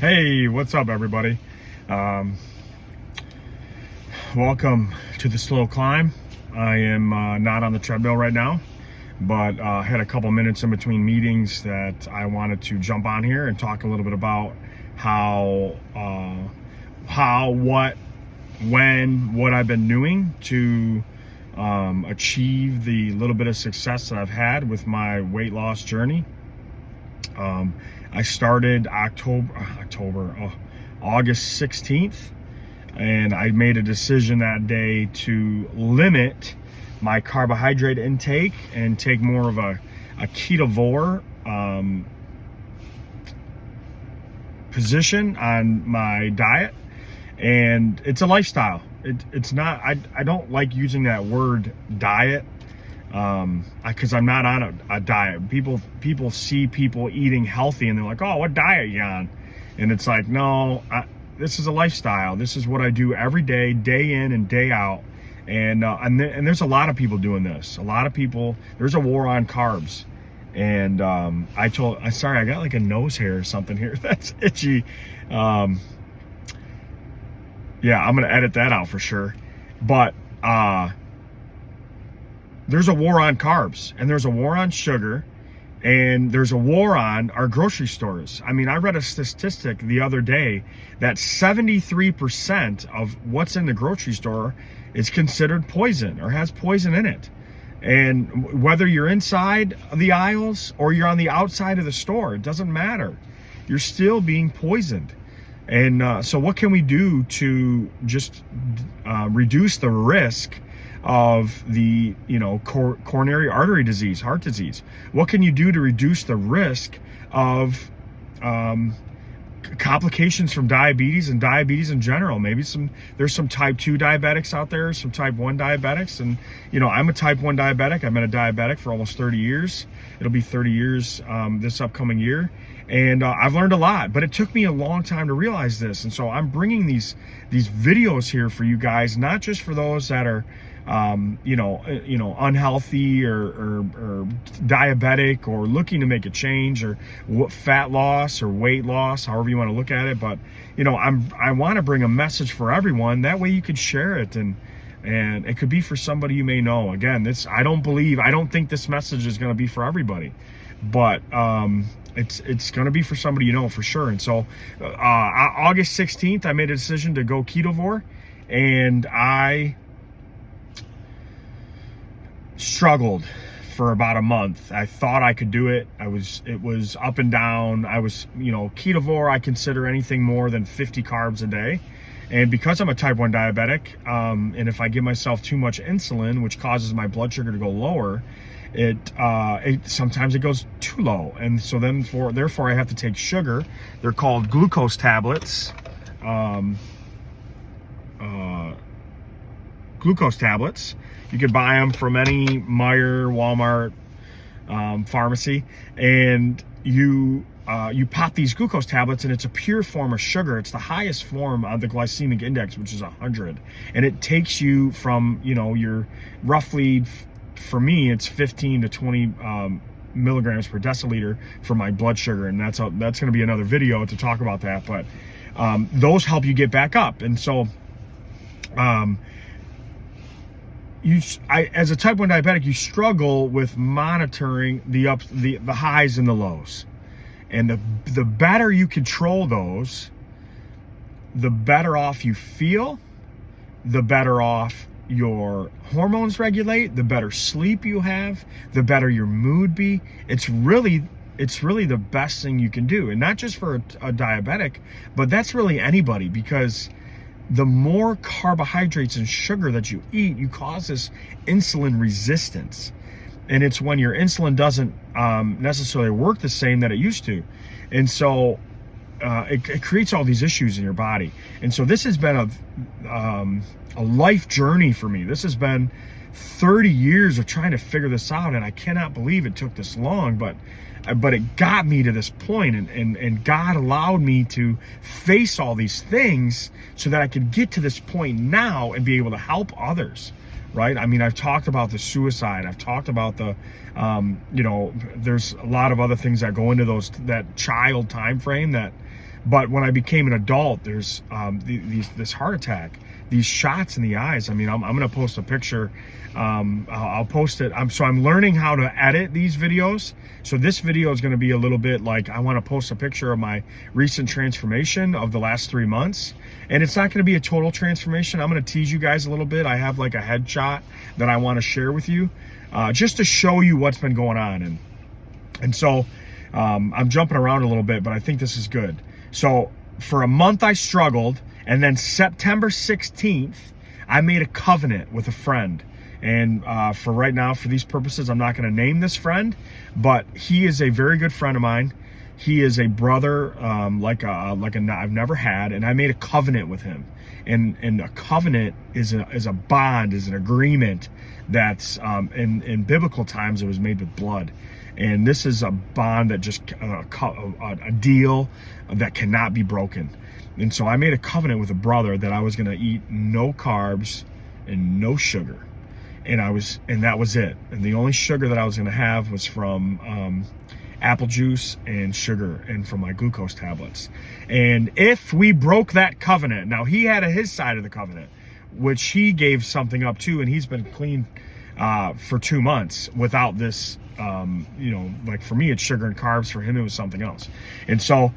Hey, what's up, everybody? Welcome to the slow climb. I am not on the treadmill right now, but had a couple minutes in between meetings that I wanted to jump on here and talk a little bit about how, what I've been doing to achieve the little bit of success that I've had with my weight loss journey. I started August 16th, and I made a decision that day to limit my carbohydrate intake and take more of a ketovore position on my diet. And it's a lifestyle. It's not, I don't like using that word diet, because I'm not on a diet. People see people eating healthy and they're like, oh, what diet you on? And it's like, no, this is a lifestyle. This is what I do every day, day in and day out. And there's a lot of people doing this. A lot of people, there's a war on carbs. And sorry, I got like a nose hair or something here. That's itchy. Yeah, I'm going to edit that out for sure. But, there's a war on carbs, and there's a war on sugar, and there's a war on our grocery stores. I mean, I read a statistic the other day that 73% of what's in the grocery store is considered poison or has poison in it. And whether you're inside the aisles or you're on the outside of the store, it doesn't matter. You're still being poisoned. And so what can we do to just reduce the risk of the, coronary artery disease, heart disease? What can you do to reduce the risk of complications from diabetes and diabetes in general? Maybe there's some type 2 diabetics out there, some type 1 diabetics. And, I'm a type 1 diabetic. I've been a diabetic for almost 30 years. It'll be 30 years this upcoming year. And I've learned a lot, but it took me a long time to realize this. And so I'm bringing these videos here for you guys, not just for those that are, unhealthy or diabetic or looking to make a change, or fat loss or weight loss, however you want to look at it. But, I want to bring a message for everyone. That way you could share it, and it could be for somebody you may know. Again, I don't think this message is going to be for everybody, but, it's going to be for somebody for sure. And so August 16th, I made a decision to go ketovore, and I struggled for about a month. I thought I could do it. It was up and down. I was, ketovore, I consider anything more than 50 carbs a day. And because I'm a type 1 diabetic, and if I give myself too much insulin, which causes my blood sugar to go lower, sometimes it goes too low. And so therefore I have to take sugar. They're called glucose tablets. Glucose tablets. You could buy them from any Meijer, Walmart, pharmacy, and you pop these glucose tablets, and it's a pure form of sugar. It's the highest form of the glycemic index, which is 100, and it takes you from your roughly, for me, it's 15 to 20 milligrams per deciliter for my blood sugar, and that's going to be another video to talk about that. But those help you get back up. And so as a type 1 diabetic, you struggle with monitoring the highs and the lows. And the better you control those, the better off you feel, the better off your hormones regulate, the better sleep you have, the better your mood be. It's really the best thing you can do. And not just for a diabetic, but that's really anybody, because the more carbohydrates and sugar that you eat, you cause this insulin resistance. And it's when your insulin doesn't necessarily work the same that it used to. And so it creates all these issues in your body. And so this has been a life journey for me. This has been 30 years of trying to figure this out, and I cannot believe it took this long, but it got me to this point, and God allowed me to face all these things so that I could get to this point now and be able to help others, right? I mean, I've talked about the suicide. I've talked about the, there's a lot of other things that go into that child time frame that But when I became an adult, there's this heart attack, these shots in the eyes. I mean, I'm going to post a picture. I'll post it. I'm learning how to edit these videos. So this video is going to be a little bit like, I want to post a picture of my recent transformation of the last 3 months. And it's not going to be a total transformation. I'm going to tease you guys a little bit. I have like a headshot that I want to share with you, just to show you what's been going on. And so I'm jumping around a little bit, but I think this is good. So for a month I struggled, and then September 16th, I made a covenant with a friend. And for right now, for these purposes, I'm not going to name this friend, but he is a very good friend of mine. He is a brother like I've never had, and I made a covenant with him. And a covenant is a bond, is an agreement that's in biblical times it was made with blood. And this is a bond that just a deal that cannot be broken. And so I made a covenant with a brother that I was going to eat no carbs and no sugar. And that was it. And the only sugar that I was going to have was from apple juice and sugar, and from my glucose tablets. And if we broke that covenant, now he had his side of the covenant, which he gave something up to, and he's been clean for 2 months without this. Like for me, it's sugar and carbs. For him, it was something else. And so,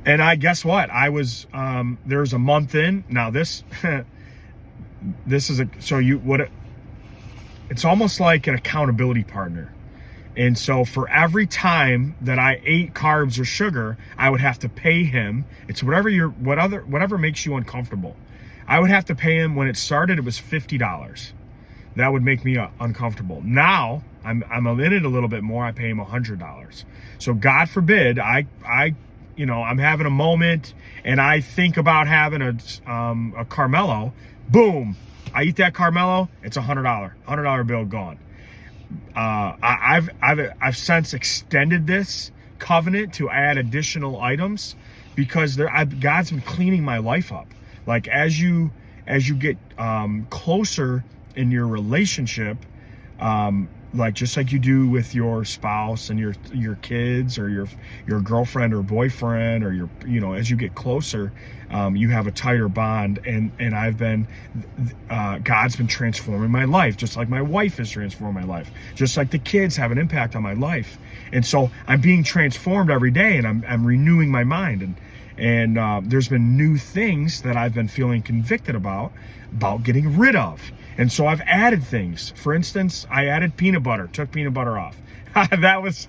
and I guess what? I was there's a month in now. This is it's almost like an accountability partner. And so for every time that I ate carbs or sugar, I would have to pay him. It's whatever makes you uncomfortable. I would have to pay him. When it started, it was $50. That would make me uncomfortable. Now I'm in it a little bit more. I pay him $100. So God forbid I'm having a moment and I think about having a Carmelo. Boom! I eat that Carmelo. It's $100 bill gone. I've since extended this covenant to add additional items because God's been cleaning my life up. Like as you get closer in your relationship, like just like you do with your spouse and your kids or your girlfriend or boyfriend, or as you get closer, you have a tighter bond. And God's been transforming my life, just like my wife has transformed my life, just like the kids have an impact on my life. And so I'm being transformed every day, and I'm renewing my mind. And there's been new things that I've been feeling convicted about getting rid of. And so I've added things. For instance, I added peanut butter, took peanut butter off. That's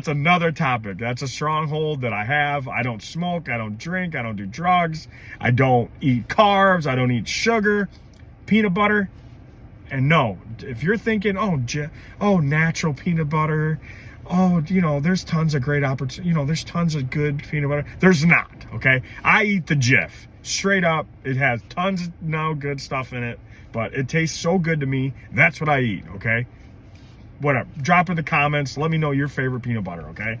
another topic. That's a stronghold that I have. I don't smoke, I don't drink, I don't do drugs, I don't eat carbs, I don't eat sugar, peanut butter. And no, if you're thinking, oh, natural peanut butter, there's tons of great opportunity, there's tons of good peanut butter. There's not, okay? I eat the Jif. Straight up, it has tons of no good stuff in it, but it tastes so good to me. That's what I eat, okay? Whatever. Drop in the comments. Let me know your favorite peanut butter, okay?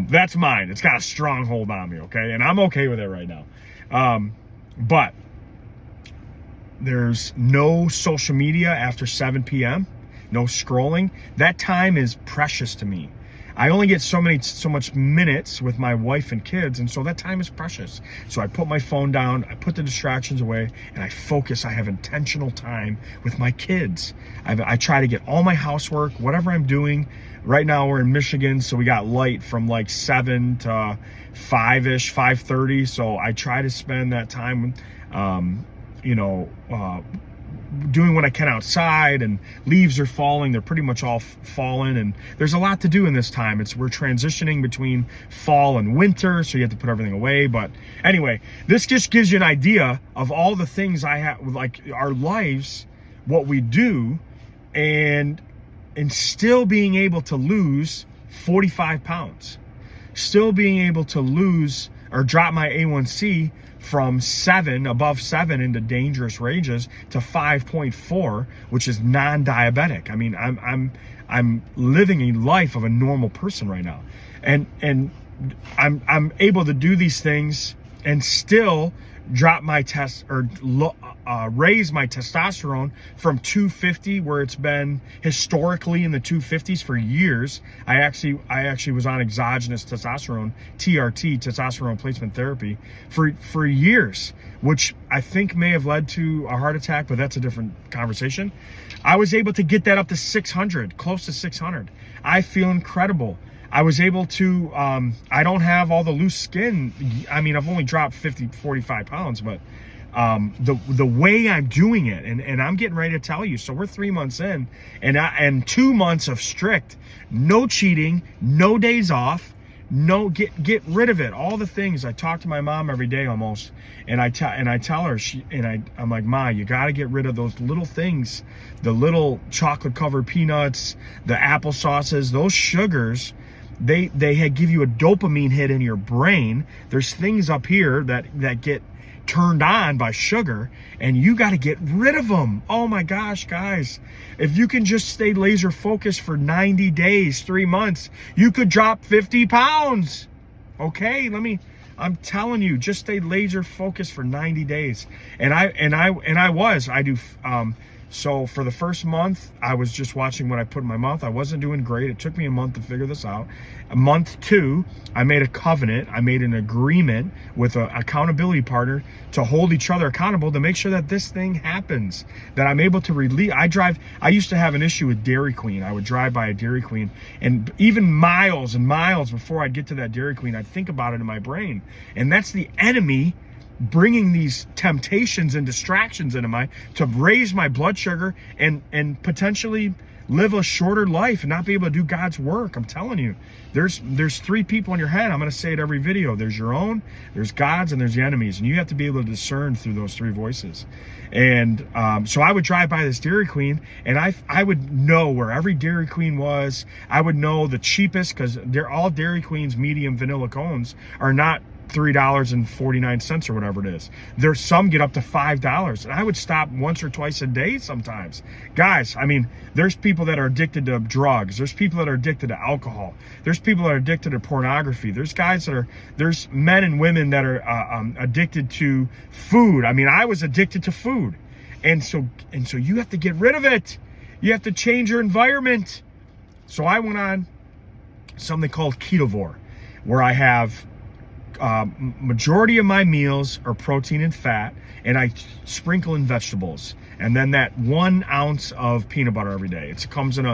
That's mine. It's got a strong hold on me, okay? And I'm okay with it right now. But there's no social media after 7 p.m., no scrolling. That time is precious to me. I only get so much minutes with my wife and kids, and so that time is precious. So I put my phone down, I put the distractions away, and I focus. I have intentional time with my kids. I try to get all my housework, whatever I'm doing. Right now we're in Michigan, so we got light from like 7 to 5-ish, 5:30. So I try to spend that time, doing what I can outside, and leaves are falling. They're pretty much all fallen, and there's a lot to do in this time. We're transitioning between fall and winter, so you have to put everything away. But anyway, this just gives you an idea of all the things I have, like our lives, what we do, and still being able to lose 45 pounds, still being able to lose or drop my A1C from above 7 into dangerous ranges to 5.4, which is non-diabetic. I mean, I'm living a life of a normal person right now, and I'm able to do these things and still drop my test or raise my testosterone from 250, where it's been historically in the 250s for years. I actually was on exogenous testosterone, TRT, testosterone replacement therapy, for years, which I think may have led to a heart attack, but that's a different conversation. I was able to get that up to 600, close to 600. I feel incredible. I was able to, I don't have all the loose skin. I mean, I've only dropped 45 pounds, but the way I'm doing it, and I'm getting ready to tell you. So we're 3 months in, and 2 months of strict, no cheating, no days off, no get rid of it. All the things. I talk to my mom every day almost, and I tell her, I'm like, Ma, you got to get rid of those little things, the little chocolate covered peanuts, the apple sauces, those sugars. They give you a dopamine hit in your brain. There's things up here that get turned on by sugar, and you got to get rid of them. Oh my gosh, guys, if you can just stay laser focused for 90 days, 3 months, you could drop 50 pounds. Okay, I'm telling you, just stay laser focused for 90 days. So for the first month, I was just watching what I put in my mouth. I wasn't doing great. It took me a month to figure this out. Month 2, I made a covenant. I made an agreement with an accountability partner to hold each other accountable to make sure that this thing happens, that I'm able to release. I used to have an issue with Dairy Queen. I would drive by a Dairy Queen, and even miles and miles before I'd get to that Dairy Queen, I'd think about it in my brain. And that's the enemy bringing these temptations and distractions into to raise my blood sugar and potentially live a shorter life and not be able to do God's work. I'm telling you, there's 3 people in your head. I'm going to say it every video. There's your own, there's God's, and there's the enemies, and you have to be able to discern through those 3 voices. And so I would drive by this Dairy Queen, and I would know where every Dairy Queen was. I would know the cheapest, because they're all Dairy Queen's medium vanilla cones are not $3.49 or whatever it is. There's some get up to $5, and I would stop once or twice a day sometimes. Guys, I mean, there's people that are addicted to drugs. There's people that are addicted to alcohol. There's people that are addicted to pornography. There's men and women that are addicted to food. I mean, I was addicted to food, and so you have to get rid of it. You have to change your environment. So I went on something called Ketovore, where I have majority of my meals are protein and fat, and I sprinkle in vegetables, and then that 1 ounce of peanut butter every day. It comes in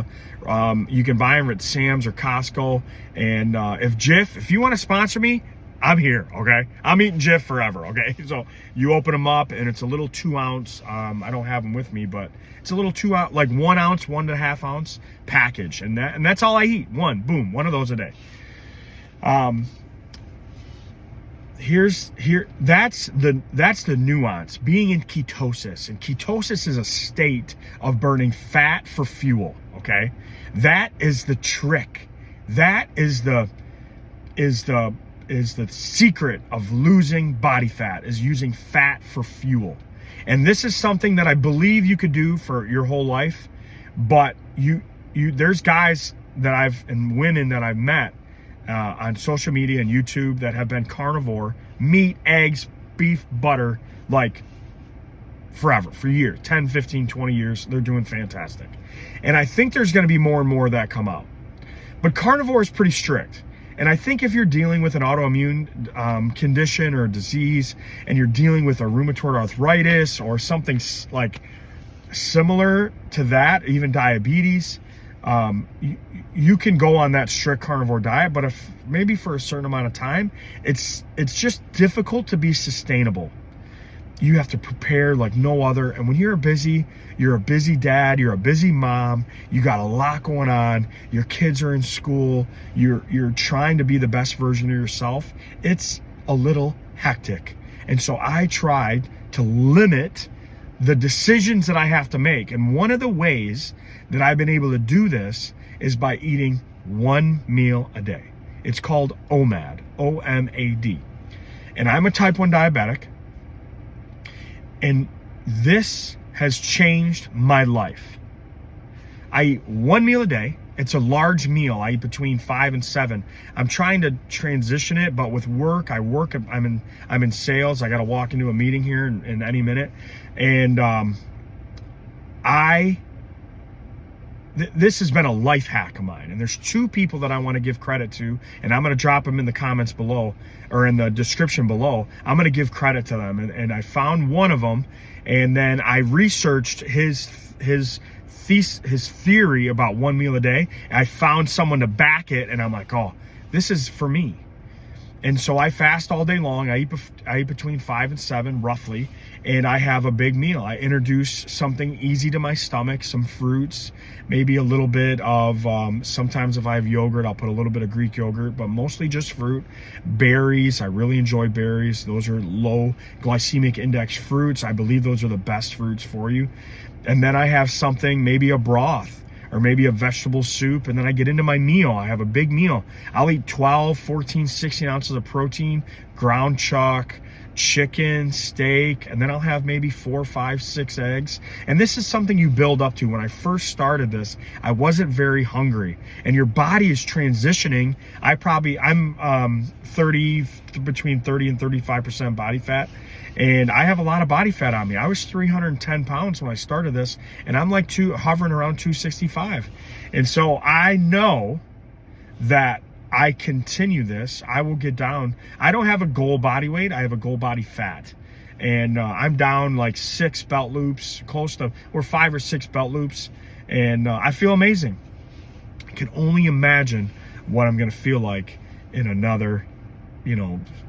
you can buy them at Sam's or Costco, and if you want to sponsor me, I'm here, okay? I'm eating Jif forever, okay? So you open them up, and it's a little 2 ounce, I don't have them with me, but it's a little 2 ounce, like 1 ounce, 1.5 ounce package, and that's all I eat. One of those a day. That's the nuance, being in ketosis. And ketosis is a state of burning fat for fuel, okay? That is the trick. That is the secret of losing body fat, is using fat for fuel. And this is something that I believe you could do for your whole life, but there's guys and women that I've met on social media and YouTube that have been carnivore, meat, eggs, beef, butter, like forever, for years, 10, 15, 20 years. They're doing fantastic. And I think there's going to be more and more of that come out. But carnivore is pretty strict. And I think if you're dealing with an autoimmune condition or disease, and you're dealing with a rheumatoid arthritis or something like similar to that, even diabetes, you can go on that strict carnivore diet, but if maybe for a certain amount of time, it's just difficult to be sustainable. You have to prepare like no other. And when you're a busy dad, you're a busy mom, you got a lot going on, your kids are in school, you're trying to be the best version of yourself, it's a little hectic. And so I tried to limit the decisions that I have to make. And one of the ways that I've been able to do this is by eating 1 meal a day. It's called OMAD, O-M-A-D. And I'm a type 1 diabetic, and this has changed my life. I eat 1 meal a day, It's a large meal. I eat between 5 and 7. I'm trying to transition it, but with work, I'm in sales. I got to walk into a meeting here in any minute. And this has been a life hack of mine. And there's 2 people that I want to give credit to, and I'm going to drop them in the comments below or in the description below. I'm going to give credit to them. And I found one of them, and then I researched his theory about 1 meal a day. I found someone to back it, and I'm like, oh, this is for me. And so I fast all day long. I eat between 5 and 7 roughly, and I have a big meal. I introduce something easy to my stomach, some fruits, maybe a little bit of, sometimes if I have yogurt, I'll put a little bit of Greek yogurt, but mostly just fruit. Berries, I really enjoy berries. Those are low glycemic index fruits. I believe those are the best fruits for you. And then I have something, maybe a broth, or maybe a vegetable soup, and then I get into my meal. I have a big meal. I'll eat 12, 14, 16 ounces of protein, ground chuck, chicken, steak, and then I'll have maybe 4, 5, 6 eggs. And this is something you build up to. When I first started this, I wasn't very hungry, and your body is transitioning. I'm between 30 and 35% body fat, and I have a lot of body fat on me. I was 310 pounds when I started this, and I'm like hovering around 265. And so I know that I continue this, I will get down. I don't have a goal body weight. I have a goal body fat. And I'm down like 6 belt loops, or 5 or 6 belt loops. And I feel amazing. I can only imagine what I'm going to feel like in another,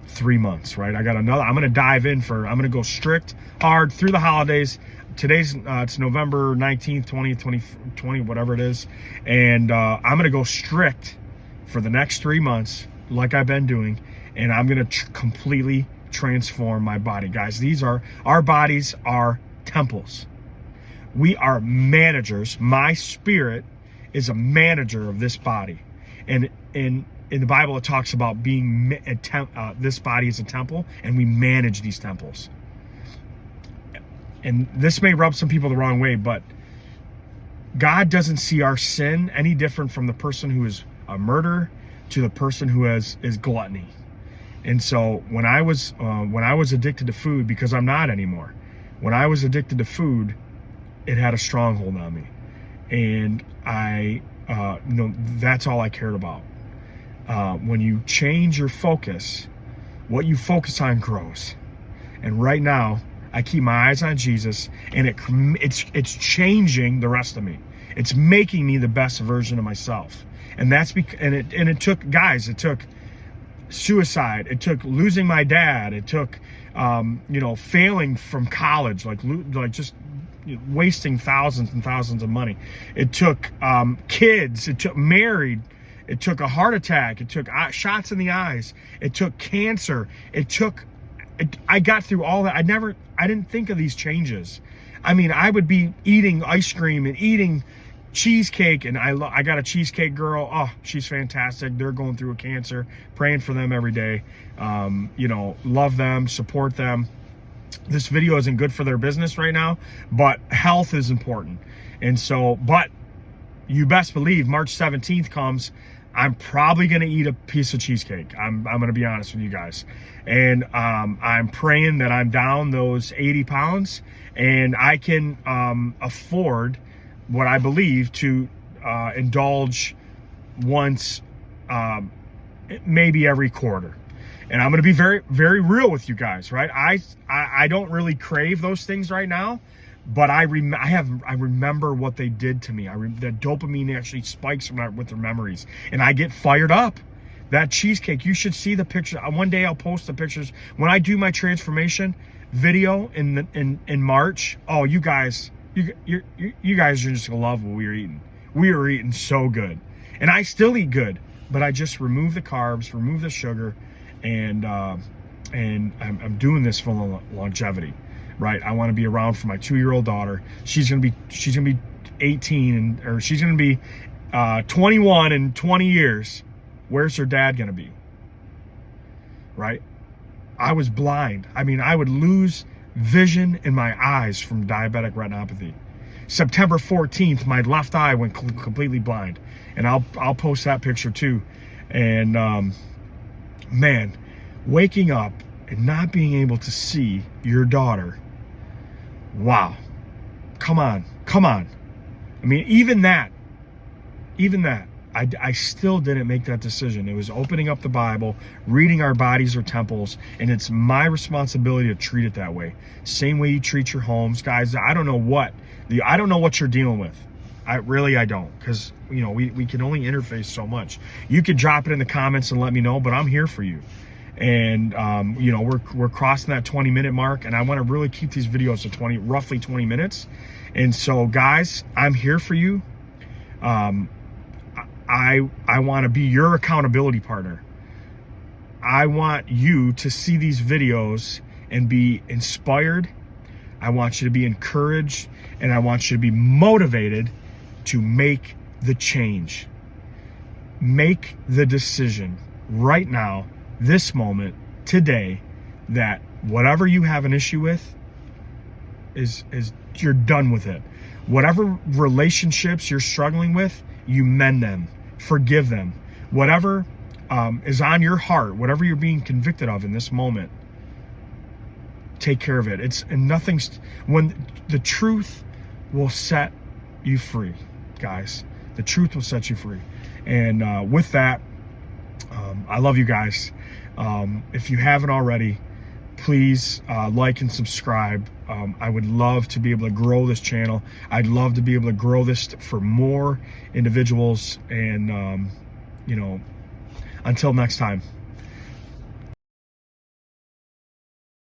3 months, right? I'm going to dive in I'm going to go strict, hard through the holidays. Today's, it's November 19th, 2020, whatever it is. And I'm going to go strict for the next 3 months, like I've been doing, and I'm going to completely transform my body. Guys, our bodies are temples. We are managers. My spirit is a manager of this body. And in the Bible, it talks about being this body is a temple, and we manage these temples. And this may rub some people the wrong way, but God doesn't see our sin any different from the person who is a murderer to the person who is gluttony. And so when I was addicted to food, because I'm not anymore, when I was addicted to food, it had a stronghold on me, and that's all I cared about. When you change your focus, what you focus on grows. And right now, I keep my eyes on Jesus, and it's changing the rest of me. It's making me the best version of myself. And that's it took suicide. It took losing my dad. It took, failing from college, just wasting thousands and thousands of money. It took kids. It took married. It took a heart attack. It took shots in the eyes. It took cancer. I got through all that. I didn't think of these changes. I mean, I would be eating ice cream and eating cheesecake, and I got a cheesecake girl. Oh, she's fantastic. They're going through a cancer. Praying for them every day. Love them, support them. This video isn't good for their business right now, but health is important. And so, but you best believe March 17th comes, I'm probably going to eat a piece of cheesecake. I'm going to be honest with you guys. And I'm praying that I'm down those 80 pounds and I can afford what I believe to indulge once, maybe every quarter. And I'm going to be very, very real with you guys, right? I don't really crave those things right now, but I remember what they did to me. The dopamine actually spikes with their memories, and I get fired up. That cheesecake, you should see the picture. One day I'll post the pictures when I do my transformation video in March. Oh, you guys are just gonna love what we were eating. We were eating so good, and I still eat good, but I just remove the carbs, remove the sugar, and I'm doing this for longevity, right? I want to be around for my 2-year-old daughter. She's gonna be 18, or she's gonna be 21 in 20 years. Where's her dad gonna be? Right? I was blind. I mean, I would lose vision in my eyes from diabetic retinopathy. September 14th, my left eye went completely blind, and I'll post that picture too. And man, waking up and not being able to see your daughter, wow, come on. I mean, even that, I still didn't make that decision. It was opening up the Bible, reading our bodies are temples, and it's my responsibility to treat it that way. Same way you treat your homes, guys. I don't know what you're dealing with. I don't, because you know we can only interface so much. You can drop it in the comments and let me know, but I'm here for you. And you know, we're crossing that 20-minute mark, and I want to really keep these videos to roughly 20 minutes. And so, guys, I'm here for you. I want to be your accountability partner. I want you to see these videos and be inspired. I want you to be encouraged, and I want you to be motivated to make the change. Make the decision right now, this moment, today, that whatever you have an issue with is you're done with it. Whatever relationships you're struggling with, you mend them, forgive them. Whatever is on your heart, whatever you're being convicted of in this moment, take care of it. When the truth will set you free, guys. The truth will set you free. And with that, I love you guys. If you haven't already, please like and subscribe. I would love to be able to grow this channel. I'd love to be able to grow this for more individuals. And, you know, until next time.